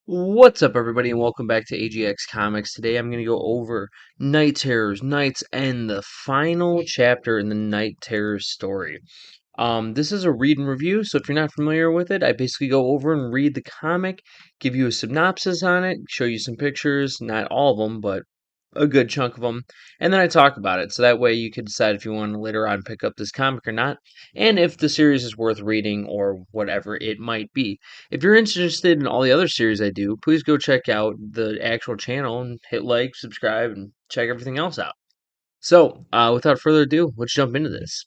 What's up, everybody, and welcome back to AGX Comics. Today I'm going to go over Night Terrors, Night's End, the final chapter in the Night Terrors story. This is a read and review, so if you're not familiar with it, I basically go over and read the comic, give you a synopsis on it, show you some pictures, not all of them, but a good chunk of them, and then I talk about it, so that way you can decide if you want to later on pick up this comic or not, and if the series is worth reading or whatever it might be. If you're interested in all the other series I do, please go check out the actual channel and hit like, subscribe, and check everything else out. So, without further ado, let's jump into this.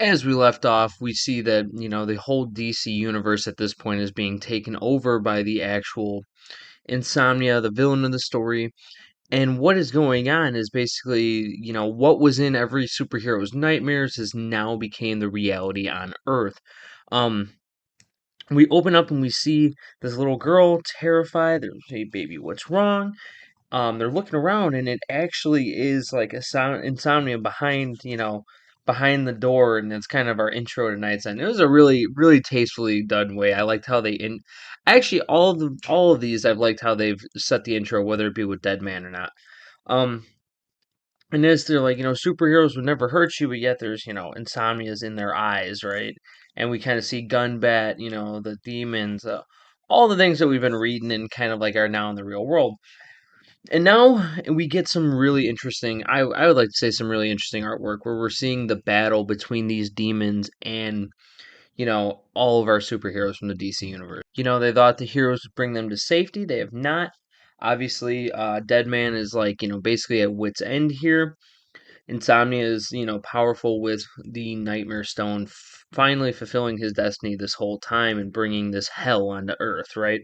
As we left off, we see that, the whole DC universe at this point is being taken over by the actual Insomnia, the villain of the story. And what is going on is basically, what was in every superhero's nightmares has now became the reality on Earth. Um, we open up and we see this little girl terrified. There's, hey baby, what's wrong? They're looking around, and it actually is like a sound insomnia behind, behind the door, and it's kind of our intro to Night's End. It was a really, really tastefully done way. I liked how they in actually all of these I've liked how they've set the intro, whether it be with Dead Man or not. Um, and as they're like, superheroes would never hurt you, but yet there's, insomnias in their eyes, right? And we kind of see Gunbat, the demons, all the things that we've been reading and kind of like are now in the real world. And now we get some really interesting, I would like to say some really interesting artwork where we're seeing the battle between these demons and, all of our superheroes from the DC universe. They thought the heroes would bring them to safety. They have not. Obviously, Deadman is like, basically at wit's end here. Insomnia is, powerful with the Nightmare Stone finally fulfilling his destiny this whole time and bringing this hell onto Earth, right?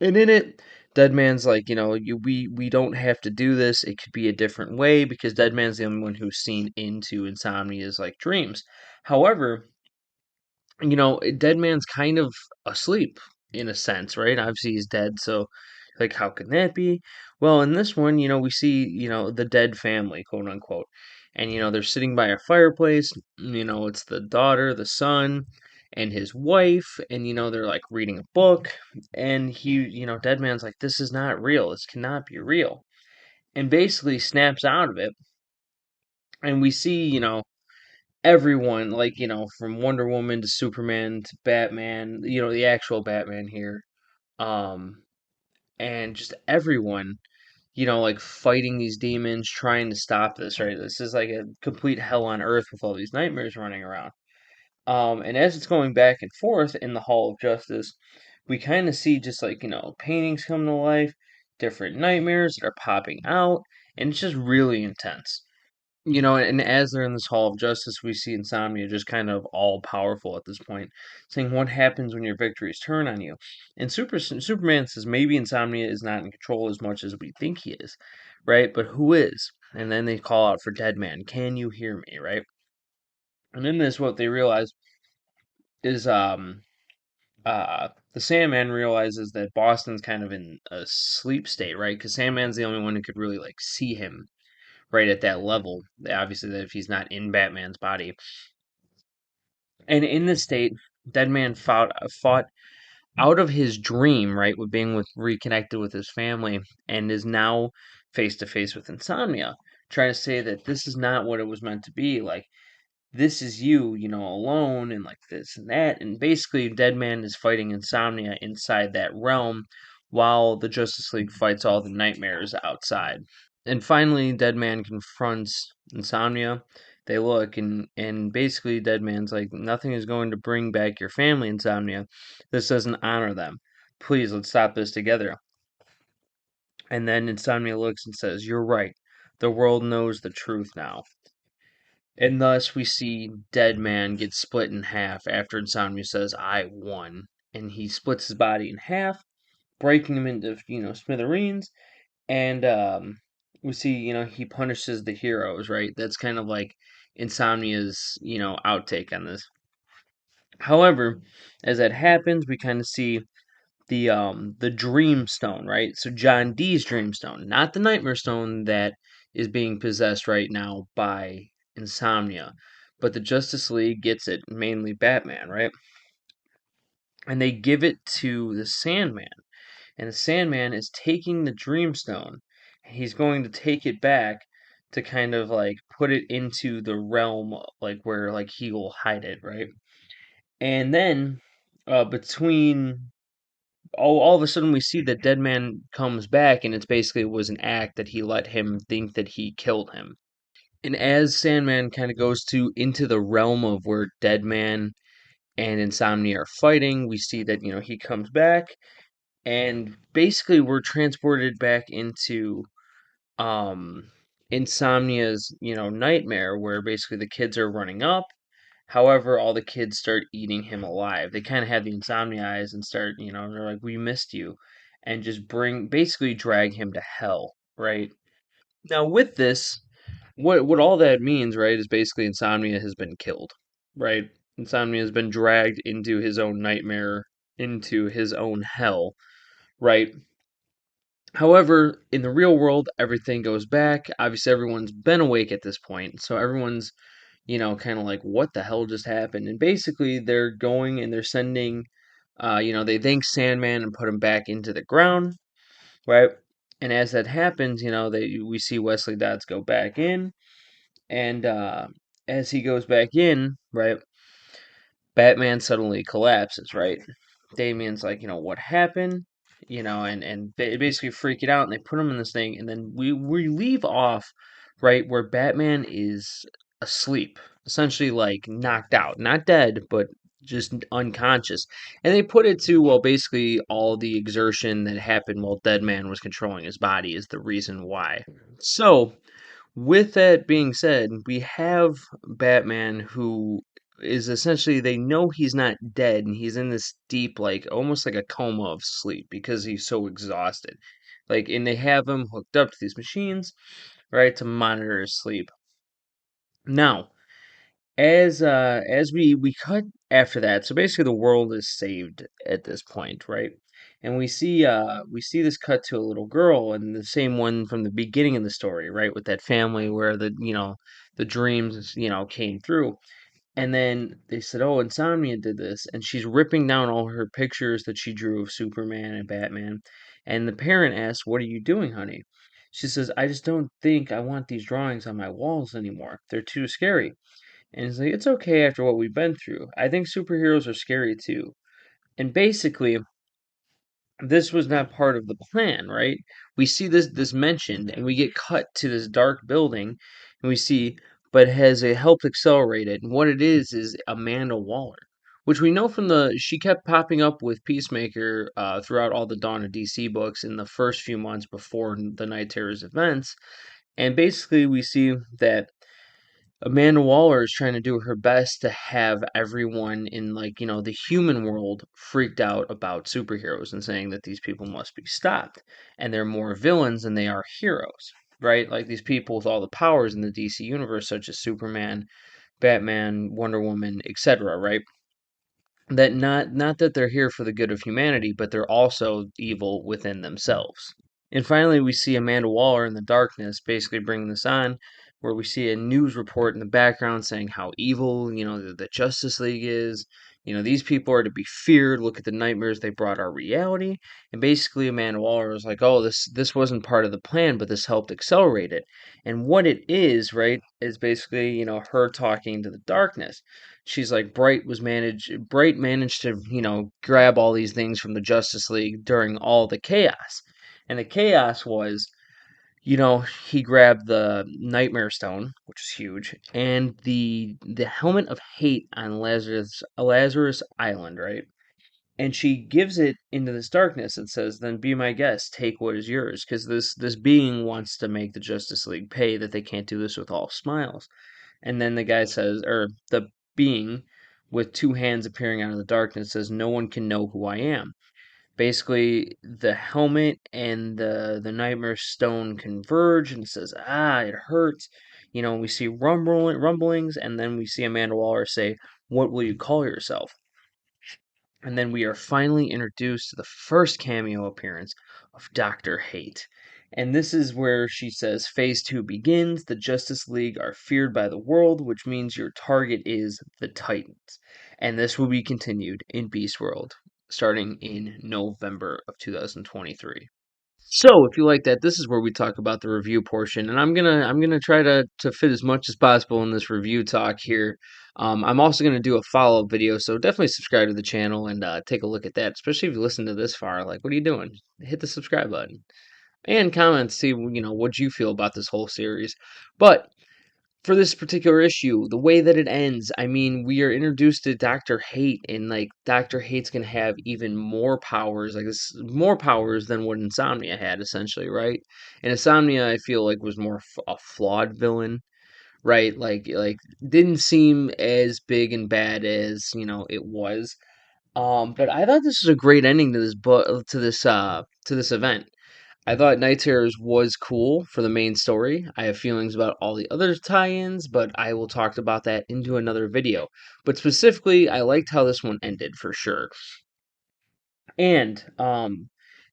And in it, Deadman's like, we don't have to do this. It could be a different way because Deadman's the only one who's seen into Insomnia's like dreams. However, Deadman's kind of asleep in a sense, right? Obviously, he's dead, so like, how can that be? Well, in this one, we see, the dead family, quote unquote, and they're sitting by a fireplace. It's the daughter, the son, and his wife, and they're like reading a book, and Deadman's like, this is not real. This cannot be real, and basically snaps out of it, and we see, everyone, like, from Wonder Woman to Superman to Batman, the actual Batman here, um, and just everyone, like fighting these demons, trying to stop this, right? This is like a complete hell on earth with all these nightmares running around. And as it's going back and forth in the Hall of Justice, we kind of see just like, paintings come to life, different nightmares that are popping out, and it's just really intense. And as they're in this Hall of Justice, we see Insomnia just kind of all powerful at this point, saying, "What happens when your victories turn on you?" And Superman says, "Maybe Insomnia is not in control as much as we think he is, right? But who is?" And then they call out for Deadman, "Can you hear me?" Right? And in this, what they realize is, the Sandman realizes that Boston's kind of in a sleep state, right? Because Sandman's the only one who could really like see him right at that level. Obviously, that if he's not in Batman's body. And in this state, Deadman fought out of his dream, right, with being reconnected with his family, and is now face to face with Insomnia, trying to say that this is not what it was meant to be. Like, this is you, alone, and like this and that. And basically, Deadman is fighting Insomnia inside that realm, while the Justice League fights all the nightmares outside. And finally, Deadman confronts Insomnia. They look, and basically, Deadman's like, nothing is going to bring back your family, Insomnia. This doesn't honor them. Please, let's stop this together. And then Insomnia looks and says, "You're right. The world knows the truth now." And thus, we see Deadman get split in half after Insomnia says, "I won." And he splits his body in half, breaking him into, smithereens, and we see, he punishes the heroes, right? That's kind of like Insomnia's, outtake on this. However, as that happens, we kind of see the dream stone, right? So John Dee's dream stone, not the nightmare stone that is being possessed right now by Insomnia, but the Justice League gets it, mainly Batman, right? And they give it to the Sandman. and the Sandman is taking the Dreamstone. He's going to take it back to kind of like put it into the realm like where like he will hide it, right? And then between all of a sudden we see that Deadman comes back, and it's basically was an act that he let him think that he killed him. And as Sandman kind of goes to into the realm of where Deadman and Insomnia are fighting, we see that he comes back, and basically we're transported back into um Insomnia's nightmare, where basically the kids are running up. However, all the kids start eating him alive. They kind of have the insomnia eyes and start, they're like, "We missed you," and just basically drag him to hell, right? Now, with this, what all that means, right, is basically Insomnia has been killed, right? Insomnia has been dragged into his own nightmare, into his own hell, right? However, in the real world, everything goes back. Obviously, everyone's been awake at this point, so everyone's kind of like, what the hell just happened? And basically, they're going and they're sending, they thank Sandman and put him back into the ground, right? And as that happens, we see Wesley Dodds go back in, and as he goes back in, right, Batman suddenly collapses, right? Damian's like, what happened? And they basically freak it out, and they put him in this thing, and then we leave off right where Batman is asleep, essentially like knocked out, not dead, but just unconscious. And they put it to, well, basically all the exertion that happened while Deadman was controlling his body is the reason why. So with that being said, we have Batman who is essentially, they know he's not dead, and he's in this deep, like almost like a coma of sleep because he's so exhausted. Like, and they have him hooked up to these machines, right, to monitor his sleep. Now, as we cut after that, so basically the world is saved at this point, right? And we see this cut to a little girl, and the same one from the beginning of the story, right, with that family where the dreams came through. And then they said, "Oh, Insomnia did this," and she's ripping down all her pictures that she drew of Superman and Batman. And the parent asks, "What are you doing, honey?" She says, "I just don't think I want these drawings on my walls anymore. They're too scary." And he's like, "It's okay after what we've been through. I think superheroes are scary too." And basically, this was not part of the plan, right? We see this mentioned, and we get cut to this dark building, and we see, but has a helped accelerated. And what it is Amanda Waller, which we know from she kept popping up with Peacemaker throughout all the Dawn of DC books in the first few months before the Night Terrors events. And basically, we see that Amanda Waller is trying to do her best to have everyone in, like, the human world freaked out about superheroes and saying that these people must be stopped, and they're more villains than they are heroes, right? Like these people with all the powers in the DC universe, such as Superman, Batman, Wonder Woman, etc., right? That not that they're here for the good of humanity, but they're also evil within themselves. And finally, we see Amanda Waller in the darkness basically bringing this on, where we see a news report in the background saying how evil, the Justice League is. These people are to be feared. Look at the nightmares they brought our reality. And basically, Amanda Waller was like, "Oh, this wasn't part of the plan, but this helped accelerate it." And what it is, right, is basically, her talking to the darkness. She's like, Bright managed to, grab all these things from the Justice League during all the chaos. And the chaos was, he grabbed the Nightmare Stone, which is huge, and the Helmet of Hate on Lazarus Island, right? And she gives it into this darkness and says, "Then be my guest, take what is yours," because this being wants to make the Justice League pay that they can't do this with all smiles. And then the guy says, or the being with two hands appearing out of the darkness says, "No one can know who I am." Basically, the helmet and the Nightmare Stone converge, and says, "Ah, it hurts." We see rumblings, and then we see Amanda Waller say, "What will you call yourself?" And then we are finally introduced to the first cameo appearance of Dr. Hate. And this is where she says, "Phase 2 begins. The Justice League are feared by the world, which means your target is the Titans." And this will be continued in Beast World. starting in November of 2023. So, if you like that, this is where we talk about the review portion, and I'm gonna try to fit as much as possible in this review talk here. I'm also gonna do a follow up video, so definitely subscribe to the channel and take a look at that. Especially if you listen to this far, like, what are you doing? Hit the subscribe button and comment, see what you feel about this whole series. But for this particular issue, the way that it ends, I mean, we are introduced to Dr. Hate, and like Dr. Hate's gonna have even more powers, like this more powers than what Insomnia had, essentially, right? And Insomnia, I feel like was more a flawed villain, right? Like didn't seem as big and bad as it was. But I thought this was a great ending to this book, to this event. I thought Night Terrors was cool for the main story. I have feelings about all the other tie-ins, but I will talk about that into another video. But specifically, I liked how this one ended for sure. And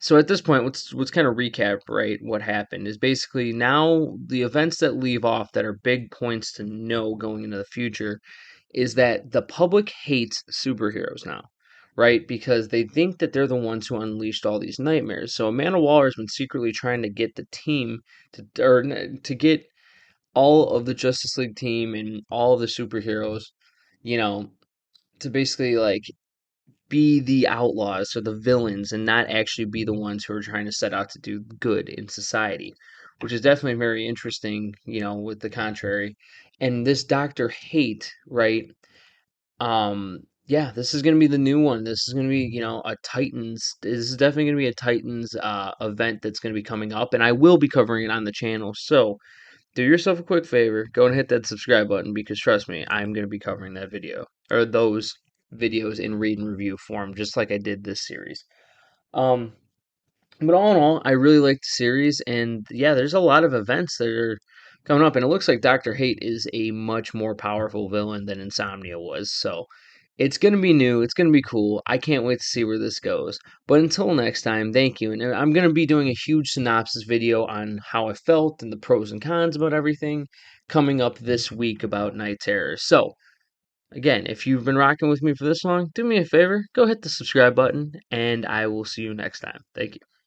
so at this point, let's kind of recap, right? What happened is basically now the events that leave off that are big points to know going into the future is that the public hates superheroes now, right? Because they think that they're the ones who unleashed all these nightmares. So Amanda Waller has been secretly trying to get the team to get all of the Justice League team and all of the superheroes, you know, to basically like be the outlaws or the villains and not actually be the ones who are trying to set out to do good in society, which is definitely very interesting, with the contrary. And this Dr. Hate, right? Yeah, this is gonna be the new one. This is gonna be, a Titans. This is definitely gonna be a Titans event that's gonna be coming up, and I will be covering it on the channel. So do yourself a quick favor, go and hit that subscribe button because trust me, I'm gonna be covering that video or those videos in read and review form, just like I did this series. Um, but all in all, I really like the series, and yeah, there's a lot of events that are coming up, and it looks like Doctor Hate is a much more powerful villain than Insomnia was. So it's gonna be new, it's gonna be cool. I can't wait to see where this goes. But until next time, thank you, and I'm gonna be doing a huge synopsis video on how I felt and the pros and cons about everything coming up this week about Night Terror. So again, if you've been rocking with me for this long, do me a favor, go hit the subscribe button, and I will see you next time. Thank you.